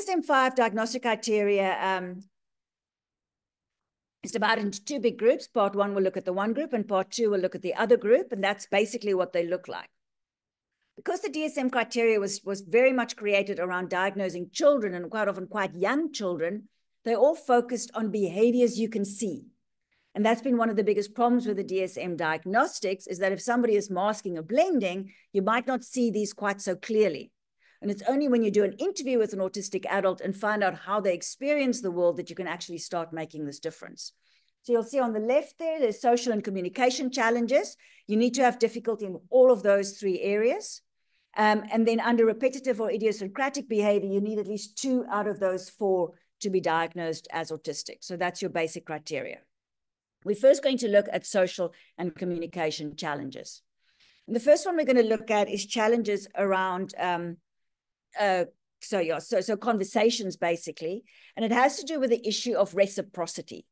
DSM-5 diagnostic criteria is divided into two big groups. Part one will look at the one group and part two will look at the other group. And that's basically what they look like. Because the DSM criteria was very much created around diagnosing children, and quite often quite young children, they all focused on behaviors you can see. And that's been one of the biggest problems with the DSM diagnostics, is that if somebody is masking or blending, you might not see these quite so clearly. And it's only when you do an interview with an autistic adult and find out how they experience the world that you can actually start making this difference. So you'll see on the left there, there's social and communication challenges. You need to have difficulty in all of those three areas. And then under repetitive or idiosyncratic behavior, you need at least 2 out of those 4 to be diagnosed as autistic. So that's your basic criteria. We're first going to look at social and communication challenges. And the first one we're going to look at is challenges around so conversations, basically, and it has to do with the issue of reciprocity.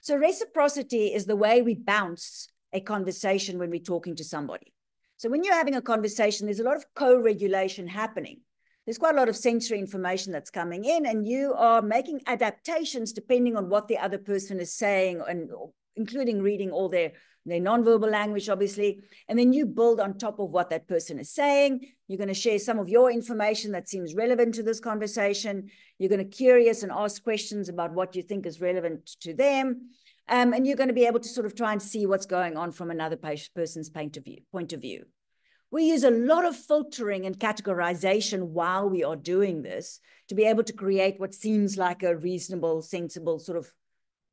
So reciprocity is the way we bounce a conversation when we're talking to somebody. So when you're having a conversation, there's a lot of co-regulation happening. There's quite a lot of sensory information that's coming in, and you are making adaptations depending on what the other person is saying, and including reading all their nonverbal language, obviously. And then you build on top of what that person is saying. You're going to share some of your information that seems relevant to this conversation. You're going to be curious and ask questions about what you think is relevant to them. And you're going to be able to sort of try and see what's going on from another person's point of view. We use a lot of filtering and categorization while we are doing this to be able to create what seems like a reasonable, sensible, sort of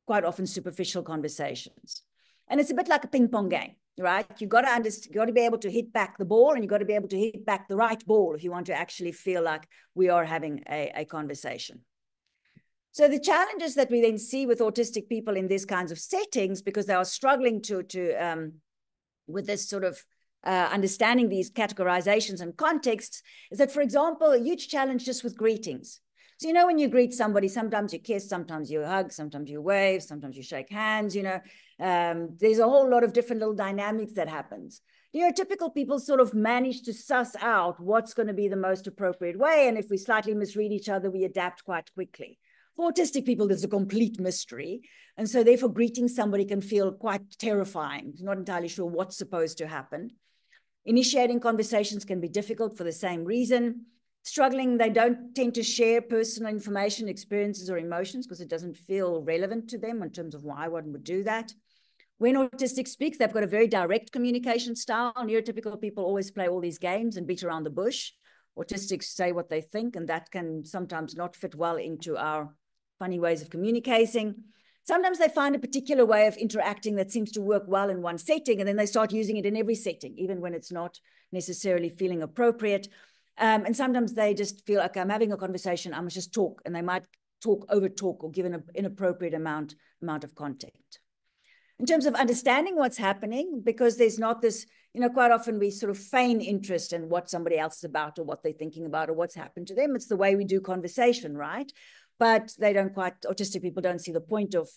quite often superficial conversations. And it's a bit like a ping pong game, right? You've got to understand, you've got to be able to hit back the ball, and you've got to be able to hit back the right ball if you want to actually feel like we are having a conversation. So the challenges that we then see with autistic people in these kinds of settings, because they are struggling with this sort of understanding these categorizations and contexts, is that, for example, a huge challenge just with greetings. So, you know, when you greet somebody, sometimes you kiss, sometimes you hug, sometimes you wave, sometimes you shake hands, you know, there's a whole lot of different little dynamics that happens. Neurotypical people sort of manage to suss out what's going to be the most appropriate way. And if we slightly misread each other, we adapt quite quickly. For autistic people, there's a complete mystery. And so therefore, greeting somebody can feel quite terrifying. You're not entirely sure what's supposed to happen. Initiating conversations can be difficult for the same reason. Struggling, they don't tend to share personal information, experiences, or emotions because it doesn't feel relevant to them in terms of why one would do that. When autistic speaks, they've got a very direct communication style. Neurotypical people always play all these games and beat around the bush. Autistics say what they think, and that can sometimes not fit well into our funny ways of communicating. Sometimes they find a particular way of interacting that seems to work well in one setting, and then they start using it in every setting, even when it's not necessarily feeling appropriate. And sometimes they just feel like, I'm having a conversation, I must just talk, and they might talk over talk or give an inappropriate amount of content. In terms of understanding what's happening, because there's not this, you know, quite often we sort of feign interest in what somebody else is about or what they're thinking about or what's happened to them. It's the way we do conversation, right? But they don't quite, autistic people don't see the point of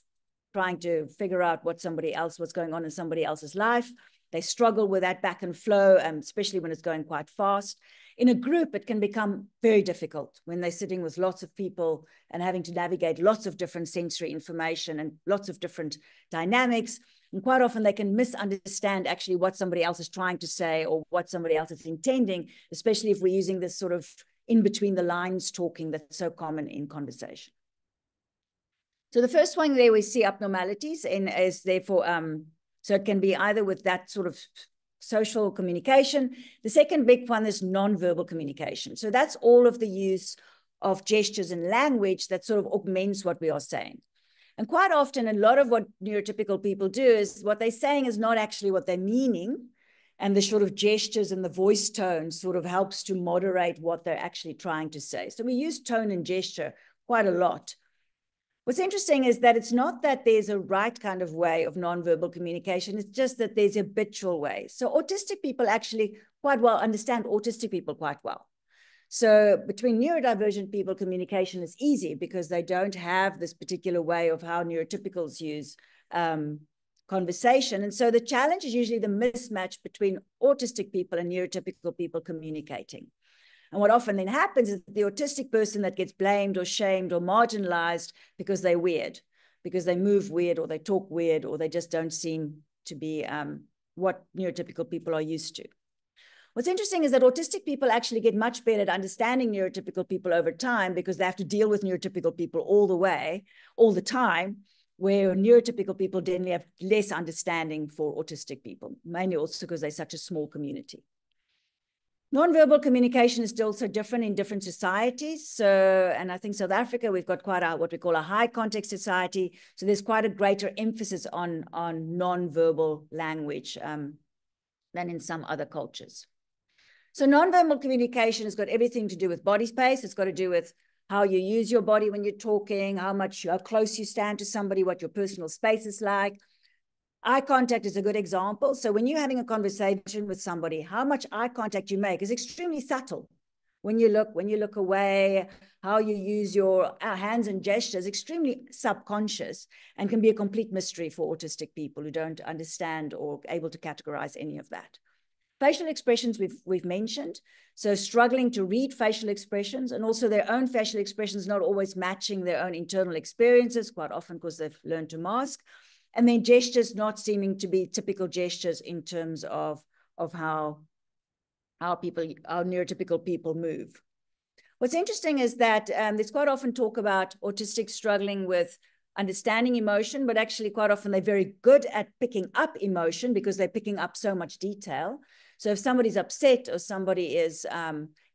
trying to figure out what's going on in somebody else's life. They struggle with that back and flow, especially when it's going quite fast. In a group, it can become very difficult when they're sitting with lots of people and having to navigate lots of different sensory information and lots of different dynamics. And quite often they can misunderstand actually what somebody else is trying to say or what somebody else is intending, especially if we're using this sort of in between the lines talking that's so common in conversation. So the first one there we see abnormalities and is therefore, so it can be either with that sort of social communication. The second big one is nonverbal communication. So that's all of the use of gestures and language that sort of augments what we are saying. And quite often, a lot of what neurotypical people do is what they're saying is not actually what they're meaning. And the sort of gestures and the voice tone sort of helps to moderate what they're actually trying to say. So we use tone and gesture quite a lot. What's interesting is that it's not that there's a right kind of way of nonverbal communication. It's just that there's habitual ways. So autistic people actually quite well understand autistic people quite well. So between neurodivergent people, communication is easy because they don't have this particular way of how neurotypicals use conversation. And so the challenge is usually the mismatch between autistic people and neurotypical people communicating. And what often then happens is the autistic person that gets blamed or shamed or marginalized because they're weird, because they move weird or they talk weird or they just don't seem to be what neurotypical people are used to. What's interesting is that autistic people actually get much better at understanding neurotypical people over time because they have to deal with neurotypical people all the time, where neurotypical people generally have less understanding for autistic people, mainly also because they're such a small community. Nonverbal communication is still so different in different societies. So, and I think South Africa, we've got quite what we call a high context society. So there's quite a greater emphasis on nonverbal language than in some other cultures. So nonverbal communication has got everything to do with body space. It's got to do with how you use your body when you're talking, how close you stand to somebody, what your personal space is like. Eye contact is a good example. So when you're having a conversation with somebody, how much eye contact you make is extremely subtle. When you look away, how you use your hands and gestures, extremely subconscious, and can be a complete mystery for autistic people who don't understand or able to categorize any of that. Facial expressions we've mentioned. So struggling to read facial expressions, and also their own facial expressions not always matching their own internal experiences, quite often because they've learned to mask. And then gestures not seeming to be typical gestures in terms of how neurotypical people move. What's interesting is that there's quite often talk about autistics struggling with understanding emotion, but actually quite often they're very good at picking up emotion because they're picking up so much detail. So if somebody's upset or somebody is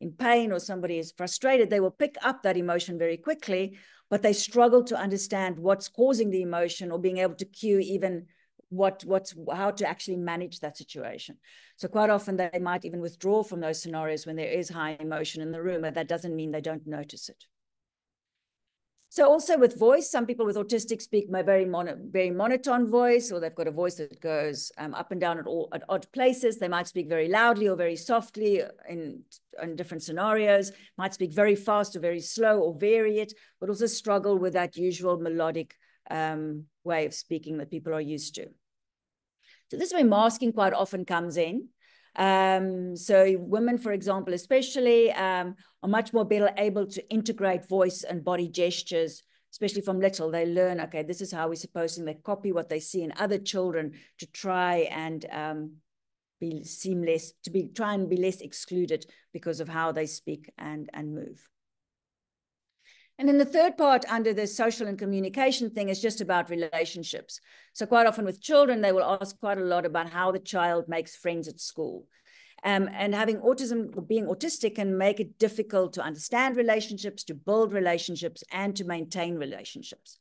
in pain or somebody is frustrated, they will pick up that emotion very quickly, but they struggle to understand what's causing the emotion or being able to cue even how to actually manage that situation. So quite often they might even withdraw from those scenarios when there is high emotion in the room, but that doesn't mean they don't notice it. So also with voice, some people with autistic speak a very monotone voice, or they've got a voice that goes up and down at odd places. They might speak very loudly or very softly in different scenarios, might speak very fast or very slow or vary it, but also struggle with that usual melodic way of speaking that people are used to. So this is where masking quite often comes in. So women, for example, especially are much more better able to integrate voice and body gestures, especially from little. They learn, okay, this is how we're supposed to, they copy what they see in other children to try and try and be less excluded because of how they speak and move. And then the third part under the social and communication thing is just about relationships. So quite often with children, they will ask quite a lot about how the child makes friends at school. And having autism or being autistic can make it difficult to understand relationships, to build relationships, and to maintain relationships.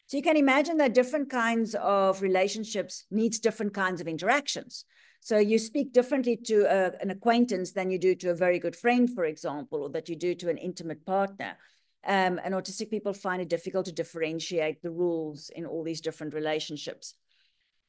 So you can imagine that different kinds of relationships needs different kinds of interactions. So you speak differently to an acquaintance than you do to a very good friend, for example, or that you do to an intimate partner. And autistic people find it difficult to differentiate the rules in all these different relationships.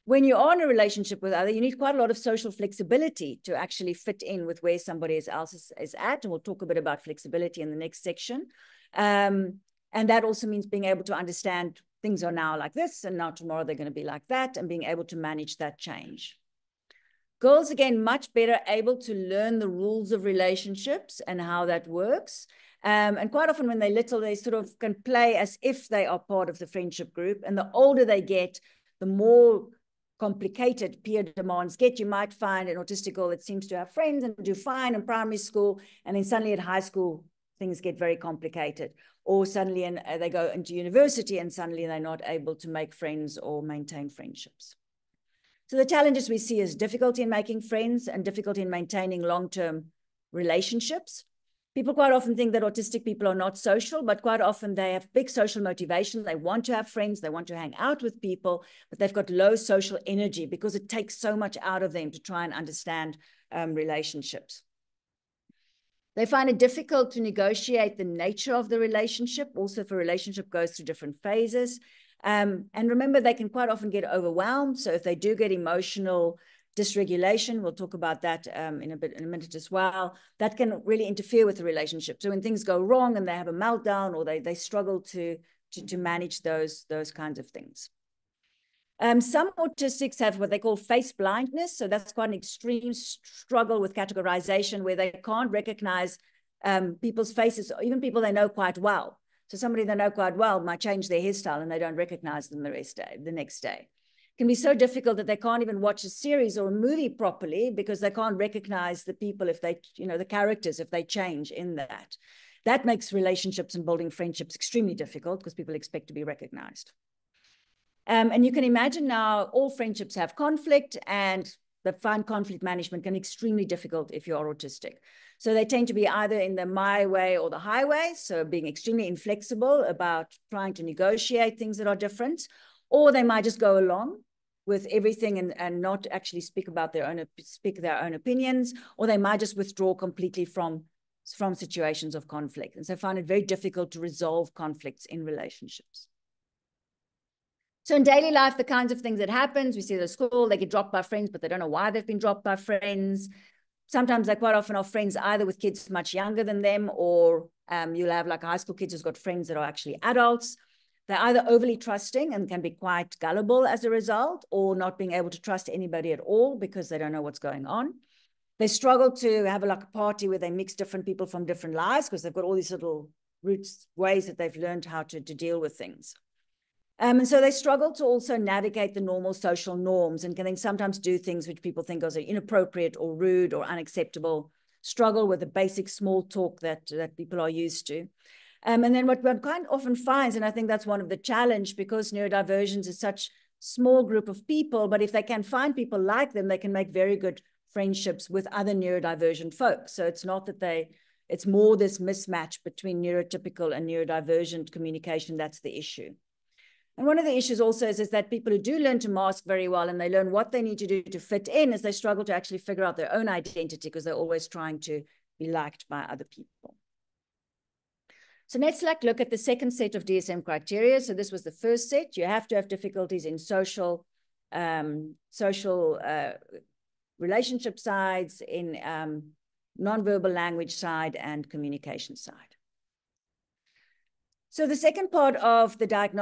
When you are in a relationship with others, you need quite a lot of social flexibility to actually fit in with where somebody else is at. And we'll talk a bit about flexibility in the next section. And that also means being able to understand things are now like this, and now tomorrow they're going to be like that, and being able to manage that change. Girls, again, much better able to learn the rules of relationships and how that works. And quite often when they're little, they sort of can play as if they are part of the friendship group. And the older they get, the more complicated peer demands get. You might find an autistic girl that seems to have friends and do fine in primary school, and then suddenly at high school, things get very complicated. Or suddenly they go into university and suddenly they're not able to make friends or maintain friendships. So the challenges we see is difficulty in making friends and difficulty in maintaining long-term relationships. People quite often think that autistic people are not social, but quite often they have big social motivation. They want to have friends, they want to hang out with people, but they've got low social energy because it takes so much out of them to try and understand relationships. They find it difficult to negotiate the nature of the relationship. Also, if a relationship goes through different phases. And remember, they can quite often get overwhelmed. So if they do get emotional dysregulation, we'll talk about that in a minute as well, that can really interfere with the relationship. So when things go wrong and they have a meltdown, or they struggle to manage those kinds of things. Some autistics have what they call face blindness. So that's quite an extreme struggle with categorization, where they can't recognize people's faces, or even people they know quite well. So somebody they know quite well might change their hairstyle and they don't recognize them the next day. It can be so difficult that they can't even watch a series or a movie properly because they can't recognize the people if they, the characters, if they change in that. That makes relationships and building friendships extremely difficult because people expect to be recognized. And you can imagine now all friendships have conflict, and the conflict management can be extremely difficult if you're autistic. So they tend to be either in the my way or the highway, so being extremely inflexible about trying to negotiate things that are different, or they might just go along with everything and not actually speak their own opinions, or they might just withdraw completely from situations of conflict. And so find it very difficult to resolve conflicts in relationships. So in daily life, the kinds of things that happens, we see at school, they get dropped by friends, but they don't know why they've been dropped by friends. Sometimes they quite often are friends either with kids much younger than them, or you'll have like high school kids who's got friends that are actually adults. They're either overly trusting and can be quite gullible as a result, or not being able to trust anybody at all because they don't know what's going on. They struggle to have like a party where they mix different people from different lives because they've got all these little ways that they've learned how to deal with things. And so they struggle to also navigate the normal social norms and can then sometimes do things which people think are inappropriate or rude or unacceptable, struggle with the basic small talk that people are used to. And then what one kind of often finds, and I think that's one of the challenge, because neurodivergence is such small group of people, but if they can find people like them, they can make very good friendships with other neurodivergent folks. So it's not that it's more this mismatch between neurotypical and neurodivergent communication that's the issue. And one of the issues also is that people who do learn to mask very well and they learn what they need to do to fit in, is they struggle to actually figure out their own identity because they're always trying to be liked by other people. So let's look at the second set of DSM criteria. So this was the first set. You have to have difficulties in social relationship sides, in nonverbal language side, and communication side. So the second part of the diagnosis